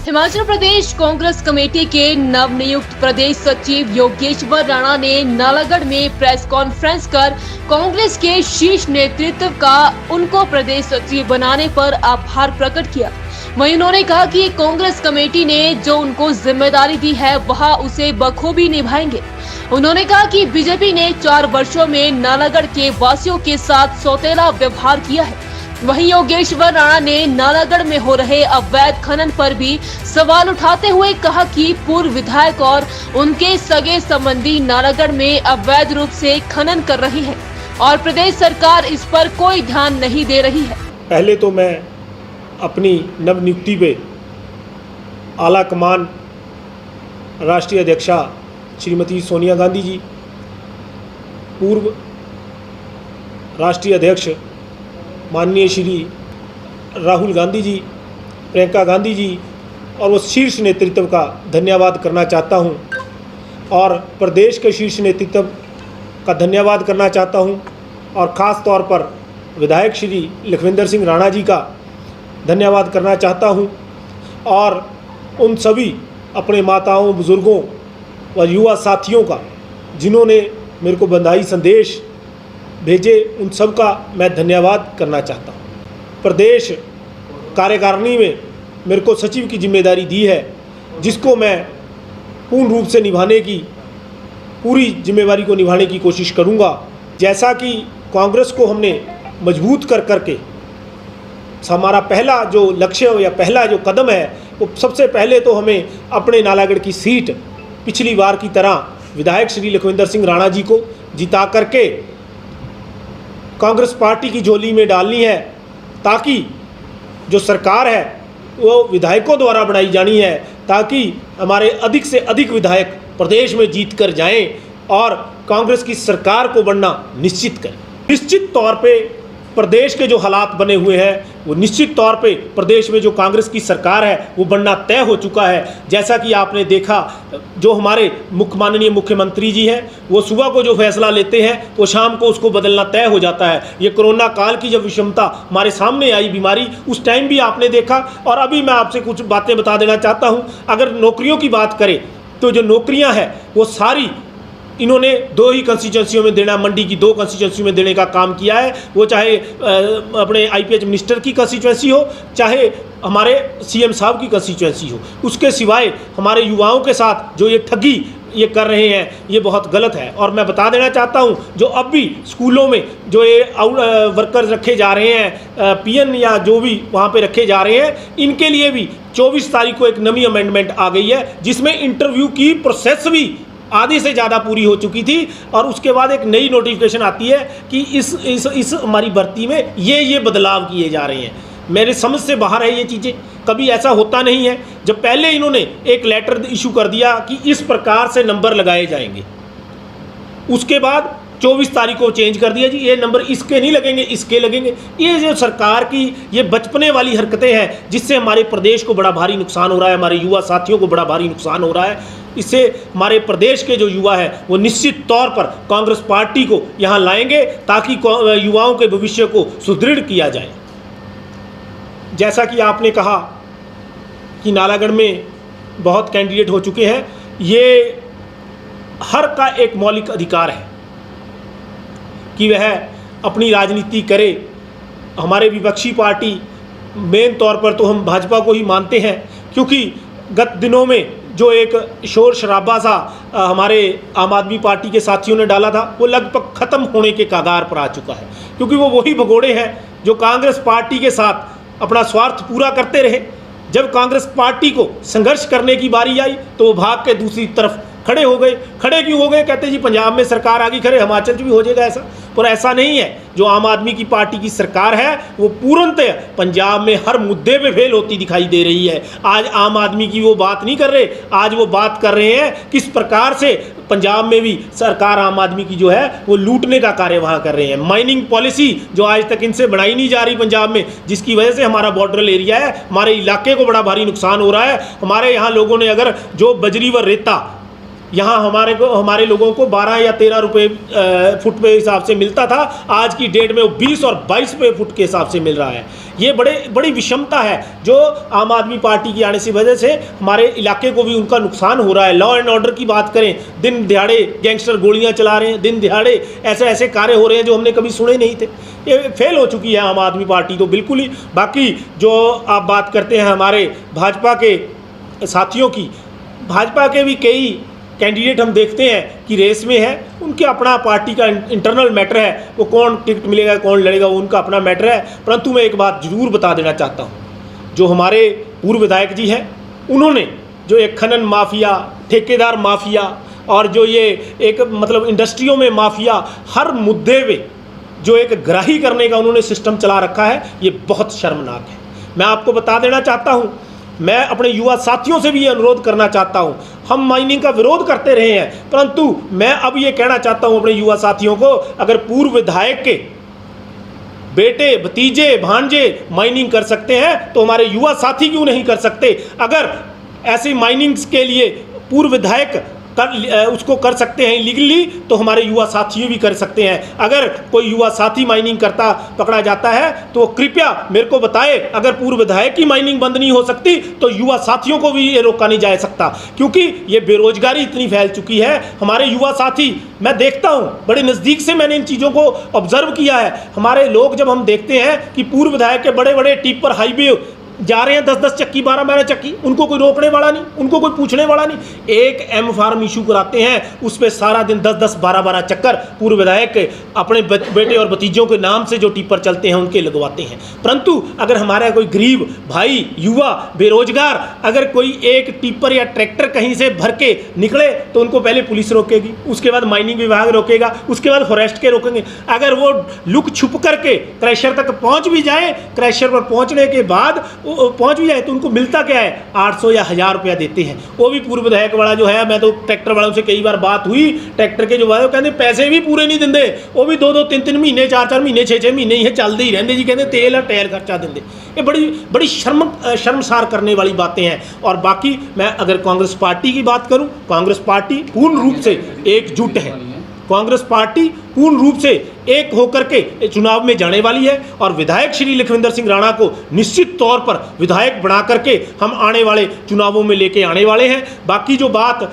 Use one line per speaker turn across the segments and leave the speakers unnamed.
Himachal Pradesh Congress committee के नवनियुक्त प्रदेश सचिव योगेश्वर राणा ने नालागढ़ में प्रेस कॉन्फ्रेंस कर कांग्रेस के शीर्ष नेतृत्व का उनको प्रदेश सचिव बनाने पर आभार प्रकट किया। वहीं उन्होंने कहा कि कांग्रेस कमेटी ने जो उनको जिम्मेदारी दी है वह उसे बखूबी निभाएंगे। उन्होंने कहा कि बीजेपी ने 4 वर्षों में नालागढ़ के वासियों के साथ सौतेला व्यवहार किया है। वहीं योगेश्वर राणा ने नालागढ़ में हो रहे अवैध खनन पर भी सवाल उठाते हुए कहा कि पूर्व विधायक और उनके सगे संबंधी नालागढ़ में अवैध रूप से खनन कर रही है और प्रदेश सरकार इस पर कोई ध्यान नहीं दे रही है।
पहले तो मैं अपनी नवनियुक्ति पे आला कमान राष्ट्रीय अध्यक्षा श्रीमती सोनिया गांधी जी, पूर्व राष्ट्रीय अध्यक्ष माननीय श्री राहुल गांधी जी, प्रियंका गांधी जी और वो शीर्ष नेतृत्व का धन्यवाद करना चाहता हूं और प्रदेश के शीर्ष नेतृत्व का धन्यवाद करना चाहता हूं और ख़ास तौर पर विधायक श्री लखविंदर सिंह राणा जी का धन्यवाद करना चाहता हूं और उन सभी अपने माताओं, बुज़ुर्गों व युवा साथियों का जिन्होंने मेरे को बधाई संदेश भेजे, उन सब का मैं धन्यवाद करना चाहता हूँ। प्रदेश कार्यकारिणी में मेरे को सचिव की जिम्मेदारी दी है, जिसको मैं पूर्ण रूप से निभाने की, पूरी जिम्मेवारी को निभाने की कोशिश करूँगा। जैसा कि कांग्रेस को हमने मजबूत कर करके हमारा पहला जो लक्ष्य या पहला जो कदम है, वो सबसे पहले तो हमें अपने नालागढ़ की सीट पिछली बार की तरह विधायक श्री लखविंदर सिंह राणा जी को जिता करके कांग्रेस पार्टी की झोली में डालनी है, ताकि जो सरकार है वो विधायकों द्वारा बनाई जानी है, ताकि हमारे अधिक से अधिक विधायक प्रदेश में जीत कर जाएं और कांग्रेस की सरकार को बनना निश्चित करें। निश्चित तौर पे प्रदेश के जो हालात बने हुए हैं, वो निश्चित तौर पे प्रदेश में जो कांग्रेस की सरकार है वो बनना तय हो चुका है। जैसा कि आपने देखा, जो हमारे माननीय मुख्यमंत्री जी हैं, वो सुबह को जो फैसला लेते हैं वो शाम को उसको बदलना तय हो जाता है। ये कोरोना काल की जब विषमता हमारे सामने आई बीमारी, उस टाइम भी आपने देखा। और अभी मैं आपसे कुछ बातें बता देना चाहता हूँ। अगर नौकरियों की बात करें तो जो नौकरियाँ हैं वो सारी इन्होंने 2 ही कंस्टिट्यूंसियों में देना, मंडी की 2 कंस्टिट्यूंसी में देने का काम किया है। वो चाहे अपने आईपीएच मिनिस्टर की कंस्टिट्यूंसी हो, चाहे हमारे सीएम साहब की कंस्टिट्यूंसी हो। उसके सिवाय हमारे युवाओं के साथ जो ये ठगी ये कर रहे हैं, ये बहुत गलत है। और मैं बता देना चाहता हूँ, जो अब भी स्कूलों में जो ये वर्कर्स रखे जा रहे हैं, पीएन या जो भी वहाँ पे रखे जा रहे हैं, इनके लिए भी 24 तारीख को एक नई अमेंडमेंट आ गई है, जिसमें इंटरव्यू की प्रोसेस भी आधी से ज़्यादा पूरी हो चुकी थी। और उसके बाद एक नई नोटिफिकेशन आती है कि इस हमारी भर्ती में ये बदलाव किए जा रहे हैं। मेरे समझ से बाहर है ये चीज़ें। कभी ऐसा होता नहीं है। जब पहले इन्होंने एक लेटर इशू कर दिया कि इस प्रकार से नंबर लगाए जाएंगे, उसके बाद 24 तारीख को चेंज कर दिया, जी ये नंबर इसके नहीं लगेंगे, इसके लगेंगे। ये जो सरकार की ये बचपने वाली हरकतें हैं, जिससे हमारे प्रदेश को बड़ा भारी नुकसान हो रहा है, हमारे युवा साथियों को बड़ा भारी नुकसान हो रहा है। इससे हमारे प्रदेश के जो युवा हैं वो निश्चित तौर पर कांग्रेस पार्टी को यहाँ लाएंगे, ताकि युवाओं के भविष्य को सुदृढ़ किया जाए। जैसा कि आपने कहा कि नालागढ़ में बहुत कैंडिडेट हो चुके हैं, ये हर का एक मौलिक अधिकार है कि वह अपनी राजनीति करे। हमारे विपक्षी पार्टी, मेन तौर पर तो हम भाजपा को ही मानते हैं, क्योंकि गत दिनों में जो एक शोर शराबा सा हमारे आम आदमी पार्टी के साथियों ने डाला था, वो लगभग ख़त्म होने के कगार पर आ चुका है। क्योंकि वो वही भगोड़े हैं जो कांग्रेस पार्टी के साथ अपना स्वार्थ पूरा करते रहे। जब कांग्रेस पार्टी को संघर्ष करने की बारी आई तो वो भाग के दूसरी तरफ खड़े हो गए। खड़े क्यों हो गए? कहते जी पंजाब में सरकार आ गई, खड़े हिमाचल में भी हो जाएगा ऐसा। पर ऐसा नहीं है। जो आम आदमी की पार्टी की सरकार है वो पूर्णतः पंजाब में हर मुद्दे पे फेल होती दिखाई दे रही है। आज आम आदमी की वो बात नहीं कर रहे, आज वो बात कर रहे हैं किस प्रकार से पंजाब में भी सरकार आम आदमी की जो है वो लूटने का कार्य वहाँ कर रहे हैं। माइनिंग पॉलिसी जो आज तक इनसे बनाई नहीं जा रही पंजाब में, जिसकी वजह से हमारा बॉर्डर एरिया है, हमारे इलाके को बड़ा भारी नुकसान हो रहा है। हमारे यहाँ लोगों ने अगर जो बजरी व रेता यहाँ हमारे लोगों को 12 या 13 रुपए फुट पे हिसाब से मिलता था, आज की डेट में वो 20 और 22 रुपये फुट के हिसाब से मिल रहा है। ये बड़ी विषमता है जो आम आदमी पार्टी की आने की वजह से हमारे इलाके को भी उनका नुकसान हो रहा है। लॉ एंड ऑर्डर की बात करें, दिन दिहाड़े गैंगस्टर गोलियां चला रहे हैं, दिन दिहाड़े ऐसे कार्य हो रहे हैं जो हमने कभी सुने नहीं थे। ये फेल हो चुकी है आम आदमी पार्टी तो बिल्कुल ही। बाकी जो आप बात करते हैं हमारे भाजपा के साथियों की, भाजपा के भी कई कैंडिडेट हम देखते हैं कि रेस में है, उनके अपना पार्टी का इंटरनल मैटर है, वो कौन टिकट मिलेगा कौन लड़ेगा वो उनका अपना मैटर है। परंतु मैं एक बात ज़रूर बता देना चाहता हूँ, जो हमारे पूर्व विधायक जी हैं उन्होंने जो एक खनन माफिया, ठेकेदार माफिया और जो ये एक मतलब इंडस्ट्रियों में माफिया, हर मुद्दे पे जो एक ग्राही करने का उन्होंने सिस्टम चला रखा है, ये बहुत शर्मनाक है। मैं आपको बता देना चाहता हूँ, मैं अपने युवा साथियों से भी ये अनुरोध करना चाहता हूँ, हम माइनिंग का विरोध करते रहे हैं, परंतु मैं अब ये कहना चाहता हूँ अपने युवा साथियों को, अगर पूर्व विधायक के बेटे, भतीजे, भांजे माइनिंग कर सकते हैं तो हमारे युवा साथी क्यों नहीं कर सकते। अगर ऐसी माइनिंग के लिए पूर्व विधायक उसको कर सकते हैं इलीगली, तो हमारे युवा साथी भी कर सकते हैं। अगर कोई युवा साथी माइनिंग करता पकड़ा जाता है तो कृपया मेरे को बताए, अगर पूर्व विधायक की माइनिंग बंद नहीं हो सकती तो युवा साथियों को भी ये रोका नहीं जा सकता, क्योंकि ये बेरोजगारी इतनी फैल चुकी है। हमारे युवा साथी, मैं देखता हूँ बड़े नज़दीक से, मैंने इन चीज़ों को ऑब्जर्व किया है। हमारे लोग जब हम देखते हैं कि पूर्व विधायक के बड़े बड़े टिपर हाईवे जा रहे हैं, 10-10 चक्की, 12-12 चक्की, उनको कोई रोकने वाला नहीं, उनको कोई पूछने वाला नहीं। एक एम फार्म इशू कराते हैं, उस पर सारा दिन 10-10, 12-12 चक्कर पूर्व विधायक अपने बेटे और भतीजों के नाम से जो टिप्पर चलते हैं उनके लगवाते हैं। परंतु अगर हमारा कोई गरीब भाई, युवा, बेरोजगार, अगर कोई एक टिप्पर या ट्रैक्टर कहीं से भर के निकले तो उनको पहले पुलिस रोकेगी, उसके बाद माइनिंग विभाग रोकेगा, उसके बाद फॉरेस्ट के रोकेंगे। अगर वो लुक छुप करके क्रैशर तक पहुँच भी जाए, क्रैशर पर पहुँचने के बाद पहुंच भी जाए तो उनको मिलता क्या है, 800 या 1000 रुपया देते हैं। वो भी पूर्व विधायक वाला जो है, मैं तो ट्रैक्टर वालों से कई बार बात हुई, ट्रैक्टर के जो वाले कहते पैसे भी पूरे नहीं देंगे, वो भी 2-2, 3-3 महीने, 4-4 महीने, 6-6 महीने ही चलते ही रहते जी, कहते तेल और टायर खर्चा देंगे। ये बड़ी शर्मसार करने वाली बातें हैं। और बाकी मैं अगर कांग्रेस पार्टी की बात करूं, कांग्रेस पार्टी पूर्ण रूप से एकजुट है, कांग्रेस पार्टी पूर्ण रूप से एक होकर के चुनाव में जाने वाली है और विधायक श्री लखविंदर सिंह राणा को निश्चित तौर पर विधायक बना करके हम आने वाले चुनावों में लेके आने वाले हैं। बाकी जो बात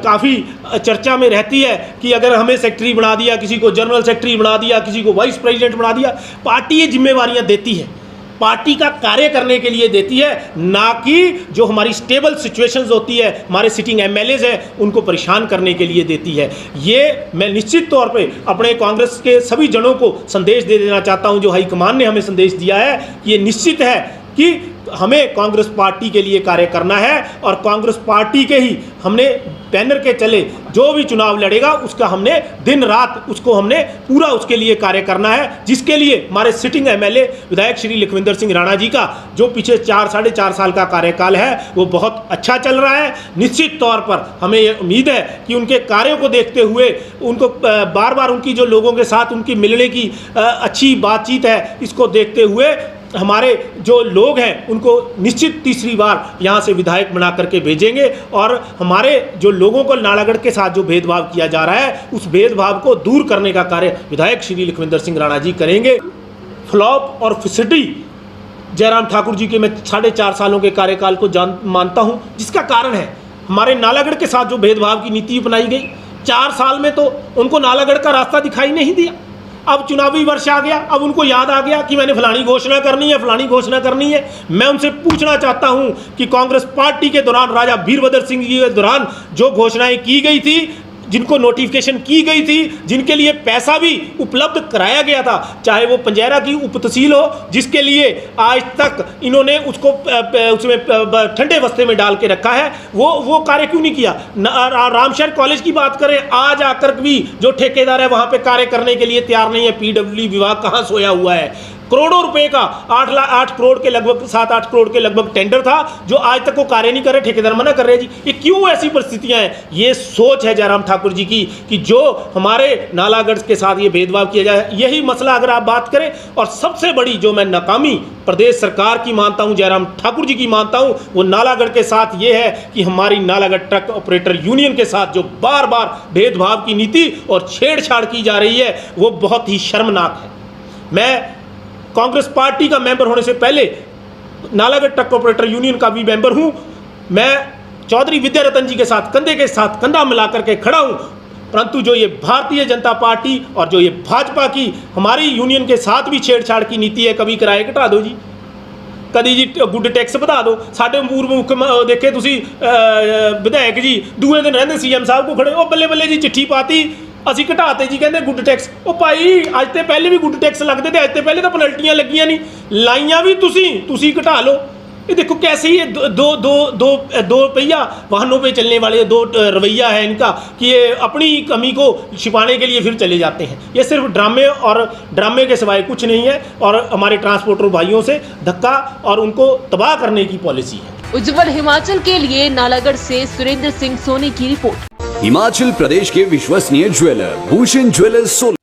काफ़ी चर्चा में रहती है कि अगर हमें सेक्रेटरी बना दिया, किसी को जनरल सेक्रेटरी बना दिया, किसी को वाइस प्रेसिडेंट बना दिया, पार्टी ये जिम्मेवारियां देती है, पार्टी का कार्य करने के लिए देती है, ना कि जो हमारी स्टेबल सिचुएशंस होती है, हमारे सिटिंग एमएलएज हैं उनको परेशान करने के लिए देती है। ये मैं निश्चित तौर पे अपने कांग्रेस के सभी जनों को संदेश दे देना चाहता हूं, जो हाईकमान ने हमें संदेश दिया है, ये निश्चित है कि हमें कांग्रेस पार्टी के लिए कार्य करना है और कांग्रेस पार्टी के ही हमने बैनर के चले जो भी चुनाव लड़ेगा उसका हमने दिन रात उसको हमने पूरा उसके लिए कार्य करना है, जिसके लिए हमारे सिटिंग एमएलए विधायक श्री लखविंदर सिंह राणा जी का जो पीछे 4-4.5 साल का कार्यकाल है वो बहुत अच्छा चल रहा है। निश्चित तौर पर हमें ये उम्मीद है कि उनके कार्यों को देखते हुए, उनको बार बार उनकी जो लोगों के साथ उनकी मिलने की अच्छी बातचीत है, इसको देखते हुए हमारे जो लोग हैं उनको निश्चित तीसरी बार यहाँ से विधायक बना करके भेजेंगे और हमारे जो लोगों को नालागढ़ के साथ जो भेदभाव किया जा रहा है उस भेदभाव को दूर करने का कार्य विधायक श्री लखविंदर सिंह राणा जी करेंगे। फ्लॉप और फिसडी जयराम ठाकुर जी के मैं 4.5 सालों के कार्यकाल को मानता हूँ, जिसका कारण है हमारे नालागढ़ के साथ जो भेदभाव की नीति अपनाई गई, 4 साल में तो उनको नालागढ़ का रास्ता दिखाई नहीं दिया। अब चुनावी वर्ष आ गया, अब उनको याद आ गया कि मैंने फलानी घोषणा करनी है, फलानी घोषणा करनी है। मैं उनसे पूछना चाहता हूं कि कांग्रेस पार्टी के दौरान, राजा वीरभद्र सिंह जी के दौरान जो घोषणाएं की गई थी, जिनको नोटिफिकेशन की गई थी, जिनके लिए पैसा भी उपलब्ध कराया गया था, चाहे वो पंजैरा की उप तहसील हो जिसके लिए आज तक इन्होंने उसको उसमें ठंडे बस्ते में डाल के रखा है, वो कार्य क्यों नहीं किया। रामशहर कॉलेज की बात करें, आज आकर भी जो ठेकेदार है वहाँ पे कार्य करने के लिए तैयार नहीं है। पीडब्ल्यूडी विभाग कहाँ सोया हुआ है। करोड़ों रुपए का 8 करोड़ के लगभग 7-8 करोड़ के लगभग टेंडर था, जो आज तक वो कार्य नहीं कर रहे, ठेकेदार मना कर रहे जी। ये क्यों ऐसी परिस्थितियां हैं? ये सोच है जयराम ठाकुर जी की कि जो हमारे नालागढ़ के साथ ये भेदभाव किया जाए, यही मसला अगर आप बात करें। और सबसे बड़ी जो मैं नाकामी प्रदेश सरकार की मानता हूं, जयराम ठाकुर जी की मानता हूं, वो नालागढ़ के साथ ये है कि हमारी नालागढ़ ट्रक ऑपरेटर यूनियन के साथ जो बार बार भेदभाव की नीति और छेड़छाड़ की जा रही है, वो बहुत ही शर्मनाक है। मैं कांग्रेस पार्टी का मेंबर होने से पहले नालागढ़ ट्रक ऑपरेटर यूनियन का भी मेंबर हूं। मैं चौधरी विद्यारतन जी के साथ कंधे के साथ कंधा मिलाकर के खड़ा हूं, परंतु जो ये भारतीय जनता पार्टी और जो ये भाजपा की हमारी यूनियन के साथ भी छेड़छाड़ की नीति है, कभी किराए घटा दो जी, कभी जी गुड टैक्स ਵਧਾ ਦਿਓ। ਸਾਡੇ पूर्व मुख्य देखे ਤੁਸੀਂ विधायक जी दूए दिन रहंदे सीएम साहब को खड़े, ਉਹ ਬੱਲੇ ਬੱਲੇ ਜੀ चिट्ठी पाती, ਅਸੀਂ ਘਟਾਤੇ ਜੀ, ਕਹਿੰਦੇ ਗੁੱਡ ਟੈਕਸ। ਉਹ ਭਾਈ ਅੱਜ ਤੇ ਪਹਿਲੇ ਵੀ ਗੁੱਡ ਟੈਕਸ ਲੱਗਦੇ ਤੇ ਅੱਜ ਤੇ ਪਹਿਲੇ ਤਾਂ ਪੈਨਲਟੀਆਂ ਲੱਗੀਆਂ ਨਹੀਂ, ਲਾਈਆਂ ਵੀ ਤੁਸੀਂ घटा लो। ये देखो कैसे ये दो पहिया वाहनों पे चलने वाले दो रवैया है इनका कि ये अपनी कमी को छिपाने के लिए फिर चले जाते हैं। ये सिर्फ ड्रामे के सिवाय कुछ नहीं है, और हमारे ट्रांसपोर्टर भाइयों से धक्का और उनको तबाह करने की पॉलिसी है।
उज्जवल हिमाचल के लिए नालागढ़ से सुरेंद्र सिंह सोनी की रिपोर्ट।
हिमाचल प्रदेश के विश्वसनीय ज्वेलर भूषण ज्वेलर्स सोलन।